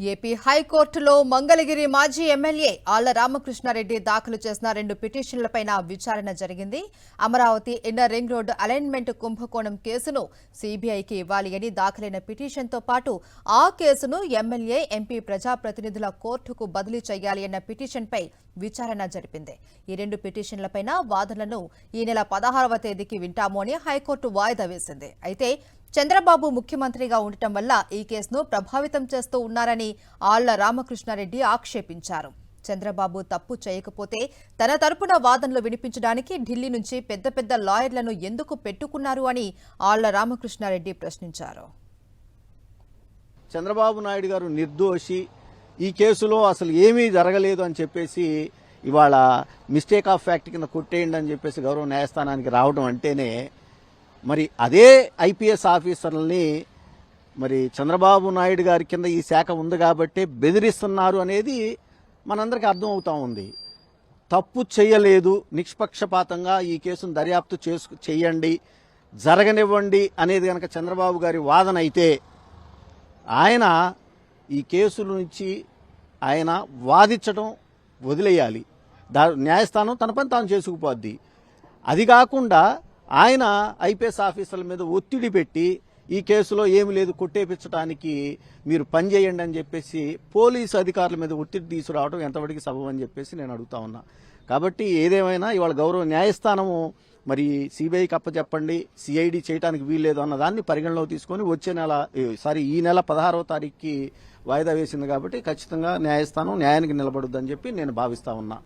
AP హైకోర్టులో మంగళగిరి మాజీ MLA Alla Ramakrishna Reddy దాఖలు చేసిన 2 పిటిషన్లపైన విచారణ జరిగింది. Amaravati inner ring road alignment కుంభకోణం కేసును సీబీఐకి ఇవ్వాలి అని దాఖలైన పిటిషన్తో పాటు ఆ కేసును ఎమ్మెల్యే, ఎంపీ ప్రజాప్రతినిధుల కోర్టుకు బదిలీ చేయాలి అన్న పిటిషన్పై విచారణ జరిపింది. ఈ 2 పిటిషన్లపైన వాదనలను ఈ నెల 16వ తేదీకి వింటాము అని హైకోర్టు వాయిదా వేసింది. అయితే చంద్రబాబు ముఖ్యమంత్రిగా ఉండటం వల్ల ఈ కేసును ప్రభావితం చేస్తూ ఉన్నారని ఆళ్ల రామకృష్ణారెడ్డి ఆక్షేపించారు. చంద్రబాబు తప్పు చేయకపోతే తన తరపున వాదనలు వినిపించడానికి ఢిల్లీ నుంచి పెద్ద పెద్ద లాయర్లను ఎందుకు పెట్టుకున్నారు అని ఆళ్ల రామకృష్ణారెడ్డి ప్రశ్నించారు. చంద్రబాబు నాయుడు గారు నిర్దోషి, ఈ కేసులో అసలు ఏమీ జరగలేదు అని చెప్పేసి ఇవాళ మిస్టేక్ ఆఫ్ ఫ్యాక్ట్ కింద కొట్టేయండి అని చెప్పేసి గౌరవ న్యాయస్థానానికి రావడం అంటేనే మరి అదే ఐపీఎస్ ఆఫీసర్లని మరి చంద్రబాబు నాయుడు గారి కింద ఈ శాఖ ఉంది కాబట్టి బెదిరిస్తున్నారు అనేది మనందరికీ అర్థం అవుతా ఉంది. తప్పు చేయలేదు, నిష్పక్షపాతంగా ఈ కేసును దర్యాప్తు చేయండి, జరగనివ్వండి అనేది కనుక చంద్రబాబు గారి వాదన అయితే ఆయన ఈ కేసుల నుంచి ఆయన వాదించడం వదిలేయాలి. న్యాయస్థానం తన పని తాను చేసుకుపోద్ది. అది కాకుండా ఆయన ఐపీఎస్ ఆఫీసర్ల మీద ఒత్తిడి పెట్టి ఈ కేసులో ఏమి లేదు కొట్టేపించడానికి మీరు పనిచేయండి అని చెప్పేసి పోలీసు అధికారుల మీద ఒత్తిడి తీసుకురావడం ఎంతవరకు సబబు అని చెప్పేసి నేను అడుగుతా ఉన్నా. కాబట్టి ఏదేమైనా ఇవాళ గౌరవ న్యాయస్థానము మరి సిబిఐకి అప్పచెప్పండి, సిఐడి చేయడానికి వీల్లేదు అన్న దాన్ని పరిగణలోకి తీసుకొని ఈ నెల 16వ తారీఖుకి వాయిదా వేసింది. కాబట్టి ఖచ్చితంగా న్యాయస్థానం న్యాయానికి నిలబడుద్దని చెప్పి నేను భావిస్తా ఉన్నా.